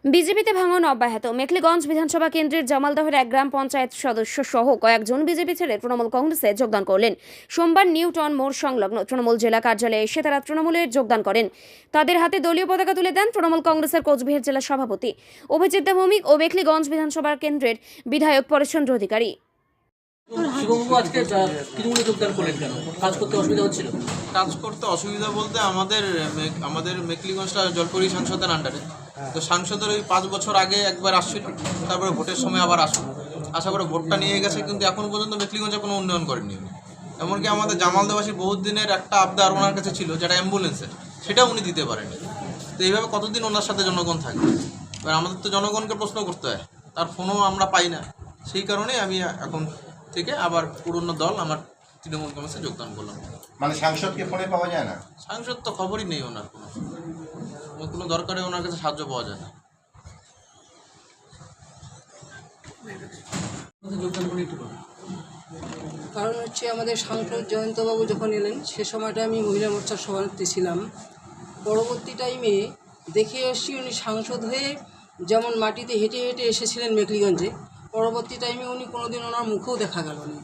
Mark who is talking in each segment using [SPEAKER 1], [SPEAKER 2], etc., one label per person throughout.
[SPEAKER 1] বিজেপিতে ভাঙন অব্যাহত। মেখলিগঞ্জ বিধানসভা কেন্দ্রের জামালদহের এক গ্রাম পঞ্চায়েত সদস্য সহ কয়েকজন বিজেপি ছেড়ে তৃণমূল কংগ্রেসে যোগদান করলেন। সোমবার নিউটন মোড় সংলগ্ন তৃণমূল জেলা কার্যালয়ে এসে তারা তৃণমূলে যোগদান করেন। তাদের হাতে দলীয় পতাকা তুলে দেন তৃণমূল কংগ্রেসের কোচবিহার জেলা সভাপতি অভিজিৎ ভৌমিক ও মেখলিগঞ্জ বিধানসভা কেন্দ্রের বিধায়ক পরেশচন্দ্র অধিকারী।
[SPEAKER 2] শিববাবু আজকে তৃণমূলে যোগদান করলেন কেন? কাজ করতে অসুবিধা হচ্ছিল?
[SPEAKER 3] কাজ করতে অসুবিধা বলতে আমাদের মেখলিগঞ্জটা জলপাইগুড়ি সাংসদের আন্ডারে। তো সাংসদের ওই 5 বছর আগে একবার আসছিল, তারপরে ভোটের সময় আবার আশা করে ভোটটা নিয়ে গেছে, কিন্তু এখন পর্যন্ত মেখলিগঞ্জে কোনো উন্নয়ন করেনি উনি। এমনকি আমাদের জামালদাবাসীর বহুত দিনের একটা আবদার ওনার কাছে ছিল, যেটা অ্যাম্বুলেন্সের, সেটাও উনি দিতে পারেনি। তো এইভাবে কতদিন ওনার সাথে জনগণ থাকবে? এবার আমাদের তো জনগণকে প্রশ্ন করতে হয়, তার ফোনও আমরা পাই না। সেই কারণে আমি এখন থেকে আবার পুরনো দল আমার তৃণমূল কংগ্রেসে যোগদান করলাম।
[SPEAKER 4] মানে সাংসদকে ফোনে পাওয়া যায় না?
[SPEAKER 3] সাংসদ তো খবরই নেই ওনার, কোনো দরকারে ওনার কাছে সাহায্য পাওয়া যায় না।
[SPEAKER 2] যোগদান করে একটু বলুন।
[SPEAKER 5] কারণ হচ্ছে আমাদের সাংসদ জয়ন্তবাবু যখন এলেন সে সময়টা আমি মহিলা মোর্চার সভানেত্রী ছিলাম। পরবর্তী টাইমে দেখে এসেছি উনি সাংসদ হয়ে যেমন মাটিতে হেঁটে হেঁটে এসেছিলেন মেখলিগঞ্জে, পরবর্তী টাইমে উনি কোনোদিন ওনার মুখেও দেখা গেল না।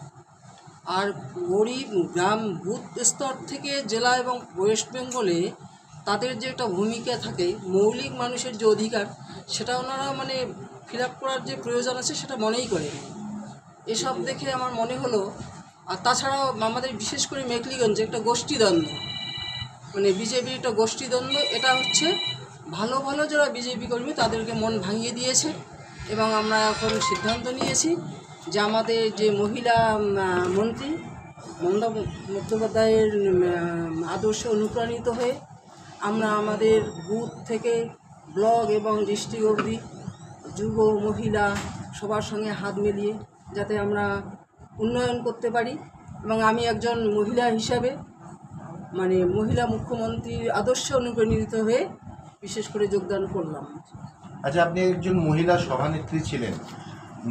[SPEAKER 5] আর গরিব গ্রাম বুথ স্তর থেকে জেলা এবং ওয়েস্ট বেঙ্গলে তাদের যে একটা ভূমিকা থাকে, মৌলিক মানুষের যে অধিকার, সেটা ওনারা মানে ফিল আপ করার যে প্রয়োজন আছে সেটা মনেই করেন। এসব দেখে আমার মনে হলো। আর তাছাড়াও আমাদের বিশেষ করে মেখলিগঞ্জে একটা গোষ্ঠীদ্বন্দ্ব, মানে বিজেপির একটা গোষ্ঠীদ্বন্দ্ব, এটা হচ্ছে ভালো ভালো যারা বিজেপি কর্মী তাদেরকে মন ভাঙিয়ে দিয়েছে। এবং আমরা এখন সিদ্ধান্ত নিয়েছি যে আমাদের যে মহিলা মন্ত্রী মমতা বন্দ্যোপাধ্যায়ের আদর্শে অনুপ্রাণিত হয়ে আমরা আমাদের বুথ থেকে ব্লক এবং ডিস্ট্রিক্ট অবধি যুব মহিলা সবার সঙ্গে হাত মিলিয়ে যাতে আমরা উন্নয়ন করতে পারি। এবং আমি একজন মহিলা হিসাবে মানে মহিলা মুখ্যমন্ত্রীর আদর্শে অনুপ্রাণিত হয়ে বিশেষ করে যোগদান করলাম।
[SPEAKER 4] আচ্ছা, আপনি একজন মহিলা সভানেত্রী ছিলেন,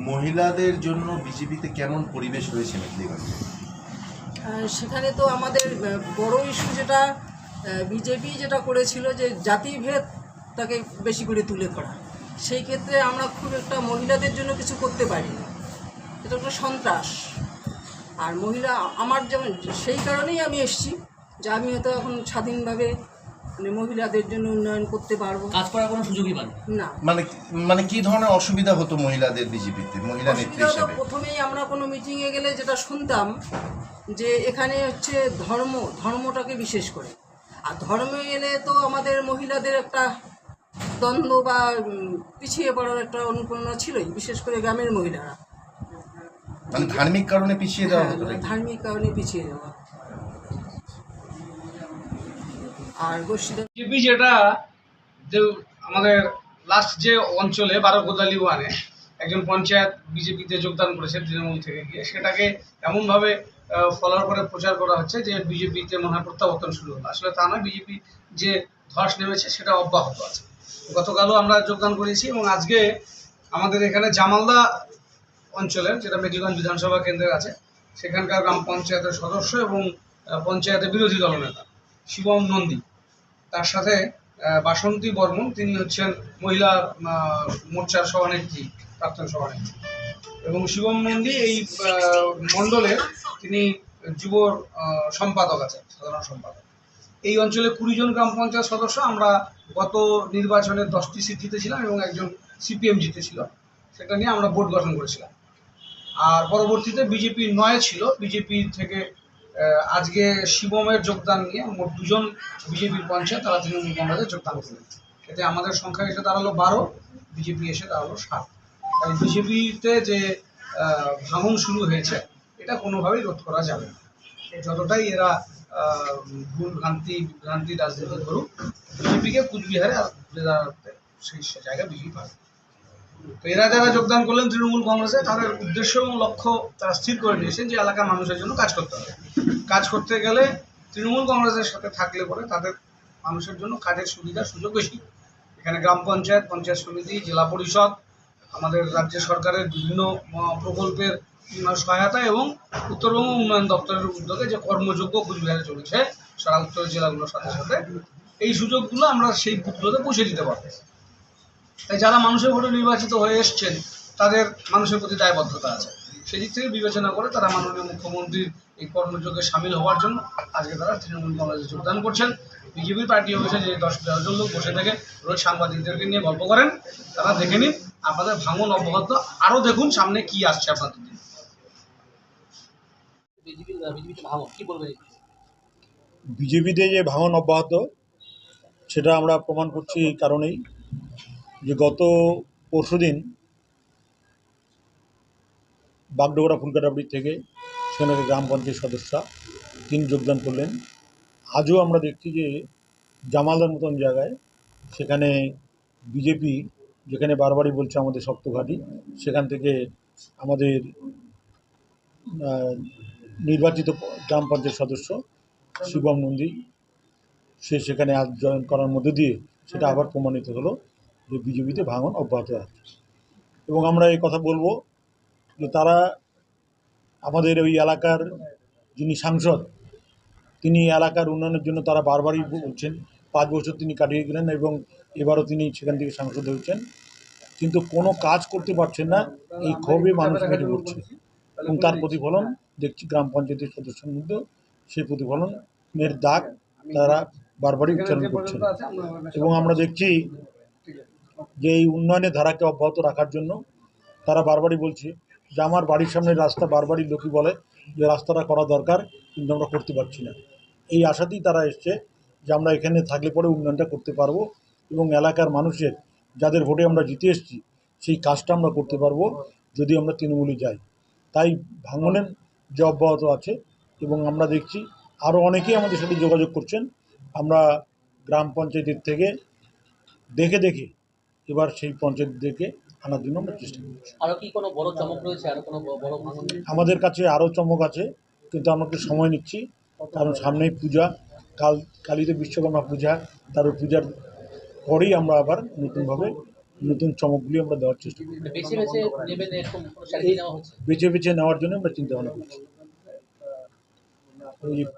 [SPEAKER 4] মহিলাদের জন্য বিজেপিতে কেমন পরিবেশ রয়েছে মেখলিগঞ্জে?
[SPEAKER 5] সেখানে তো আমাদের বড় ইস্যু যেটা বিজেপি যেটা করেছিল যে জাতিভেদটাকে বেশি করে তুলে ধরা, সেই ক্ষেত্রে আমরা খুব একটা মহিলাদের জন্য কিছু করতে পারি না, এটা একটা সন্ত্রাস। আর মহিলা আমার যেমন সেই কারণেই আমি এসেছি যে আমি হয়তো এখন স্বাধীনভাবে মানে মহিলাদের জন্য উন্নয়ন করতে পারবো।
[SPEAKER 2] কাজ করার কোনো সুযোগই পান
[SPEAKER 5] না।
[SPEAKER 4] মানে কি ধরনের অসুবিধা হতো মহিলাদের বিজেপিতে মহিলা নেত্রী হিসেবে?
[SPEAKER 5] প্রথমেই আমরা কোনো মিটিংয়ে গেলে যেটা শুনতাম যে এখানে হচ্ছে ধর্মটাকে বিশেষ করে, আর ধর্মে গেলে তো আমাদের মহিলাদের একটা দ্বন্দ্ব বা পিছিয়ে পড়ার একটা অনুপ্রেরণা ছিলই, বিশেষ করে গ্রামের মহিলারা।
[SPEAKER 4] মানে ধার্মিক কারণে পিছিয়ে দেওয়া হতো?
[SPEAKER 5] ধার্মিক কারণে পিছিয়ে যাওয়া। আর
[SPEAKER 6] বিজেপি যেটা যে আমাদের লাস্ট যে অঞ্চলে 12 কোদালি ওয়ানে একজন পঞ্চায়েত বিজেপিতে যোগদান করেছে তৃণমূল থেকে গিয়ে, সেটাকে এমনভাবে ফলো করে প্রচার করা হচ্ছে যে বিজেপিতে মনে হয় প্রত্যাবর্তন শুরু হলো। আসলে তা নয়, বিজেপি যে ধস নেমেছে সেটা অব্যাহত আছে। গতকালও আমরা যোগদান করেছি এবং আজকে আমাদের এখানে জামালদা অঞ্চলের, যেটা মেখলিগঞ্জ বিধানসভা কেন্দ্রের আছে, সেখানকার গ্রাম পঞ্চায়েতের সদস্য এবং পঞ্চায়েতের বিরোধী দলনেতা শিবম নন্দী, তার সাথে বাসন্তী বর্মন, তিনি হচ্ছেন মহিলা মোর্চার সভানেত্রী, প্রাক্তন সভানেত্রী, এবং শিবম নন্দী এই মণ্ডলের তিনি যুব সম্পাদক আছেন, সাধারণ সম্পাদক। এই অঞ্চলে 20 জন গ্রাম পঞ্চায়েত সদস্য। আমরা গত নির্বাচনে 10টি সিট জিতেছিলাম এবং একজন সিপিএম জিতেছিল, সেটা নিয়ে আমরা বোর্ড গঠন করেছিলাম। আর পরবর্তীতে বিজেপি 9 ছিল, বিজেপি থেকে আজকে শিবমের যোগদান নিয়ে মোট 2 জন বিজেপির পঞ্চায়েত তারা তৃণমূল কংগ্রেসে যোগদান করলেন। এতে আমাদের সংখ্যা এসে দাঁড়ালো 12, বিজেপি এসে দাঁড়ালো 7। তাই বিজেপিতে যে ভাঙন শুরু হয়েছে এটা কোনোভাবেই রোধ করা যাবে না। যতটাই এরা ভুল বিভ্রান্তি রাজনীতি করুক, বিজেপিকে কুচবিহারে সেই জায়গায় বিজেপি পাবে। তো এরা যারা যোগদান করলেন তৃণমূল কংগ্রেসে, তাদের উদ্দেশ্য এবং লক্ষ্য তারা স্থির করে নিয়েছেন যে এলাকার মানুষের জন্য কাজ করতে হবে। কাজ করতে গেলে তৃণমূল কংগ্রেসের সাথে থাকলে পরে তাদের মানুষের জন্য কাজের সুবিধা সুযোগ বেশি। এখানে গ্রাম পঞ্চায়েত, পঞ্চায়েত সমিতি, জেলা পরিষদ, আমাদের রাজ্য সরকারের বিভিন্ন প্রকল্পের সহায়তা এবং উত্তরবঙ্গ উন্নয়ন দপ্তরের উদ্যোগে যে কর্মযোগ্য কুচবিহারে চলেছে সারা উত্তর জেলাগুলোর সাথে সাথে, এই সুযোগগুলো আমরা সেই বুথগুলোতে পৌঁছে দিতে পারবো। তাই যারা মানুষের ভোটে নির্বাচিত হয়ে এসছেন তাদের মানুষের প্রতি দায়বদ্ধতা আছে। সেদিক থেকে বিবেচনা করে তারা মাননীয় মুখ্যমন্ত্রীর এই কর্মযোগে সামিল হওয়ার জন্য আজকে তারা তৃণমূল কংগ্রেসে যোগদান করছেন। বিজেপির পার্টি অফিসে যে 10-12 জন লোক বসে থেকে রোজ সাংবাদিকদেরকে নিয়ে গল্প করেন, তারা দেখে নিন আপনাদের ভাঙন অব্যাহত, আরও দেখুন সামনে কি আসছে আপনাদের দিন।
[SPEAKER 2] বিজেপিতে ভাঙন কি বলবেন?
[SPEAKER 7] বিজেপিতে যে ভাঙন অব্যাহত সেটা আমরা প্রমাণ করছি এই কারণেই যে গত পরশুদিন বাগডোগরা ফুলকাটাবড়ি থেকে সেখানে গ্রাম পঞ্চায়েত সদস্যা তিনি যোগদান করলেন। আজও আমরা দেখছি যে জামালদার মতন জায়গায় সেখানে বিজেপি, যেখানে বারবারই বলছে আমাদের শক্ত ঘাঁটি, সেখান থেকে আমাদের নির্বাচিত গ্রাম পঞ্চায়েত সদস্য শিবম নন্দী সে সেখানে আজ জয়েন করার মধ্যে দিয়ে সেটা আবার প্রমাণিত হলো যে বিজেপিতে ভাঙন অব্যাহত আছে। এবং আমরা এই কথা বলবো যে তারা আমাদের ওই এলাকার যিনি সাংসদ, তিনি এলাকার উন্নয়নের জন্য তারা বারবারই বলছেন, 5 বছর তিনি কাটিয়ে গেলেন এবং এবারও তিনি সেখান থেকে সাংসদ হয়েছেন, কিন্তু কোনো কাজ করতে পারছেন না। এই ক্ষোভে মানুষ ফেটে পড়ছে এবং তার প্রতিফলন দেখছি গ্রাম পঞ্চায়েতের সদস্যের মধ্যে, সেই প্রতিফলনের দাগ তারা বারবারই উচ্চারণ করছেন। এবং আমরা দেখছি যে এই উন্নয়নের ধারাকে অব্যাহত রাখার জন্য তারা বারবারই বলছে যে আমার বাড়ির সামনের রাস্তা, বারবারই লোকই বলে যে রাস্তাটা করা দরকার কিন্তু আমরা করতে পারছি না। এই আশাতেই তারা এসছে যে আমরা এখানে থাকলে পরে উন্নয়নটা করতে পারবো এবং এলাকার মানুষের যাদের ভোটে আমরা জিতে এসেছি সেই কাজটা আমরা করতে পারবো যদি আমরা তৃণমূলে যাই। তাই ভাঙনের যে অব্যাহত আছে এবং আমরা দেখছি আরও অনেকেই আমাদের সাথে যোগাযোগ করছেন। আমরা গ্রাম পঞ্চায়েতের থেকে দেখে দেখে এবার সেই পঞ্চায়েতদেরকে আনার জন্য আমরা চেষ্টা করছি।
[SPEAKER 2] আরো কি কোনো বড় চমক রয়েছে? আরো কোনো বড় ভাঙন?
[SPEAKER 7] আমাদের কাছে আরও চমক আছে, কিন্তু আমাকে সময় নিচ্ছি কারণ সামনেই পূজা, কালীতে বিশ্বকর্মা পূজা, তার পূজার পরেই আমরা আবার নতুনভাবে নতুন চমকগুলি আমরা দেওয়ার চেষ্টা করি।
[SPEAKER 2] বেছে বেছে নেবেন এরকম কোনো স্ট্র্যাটেজি নেওয়া হচ্ছে?
[SPEAKER 7] বেছে বেছে নেওয়ার জন্য আমরা চিন্তা ভাবনা করছি।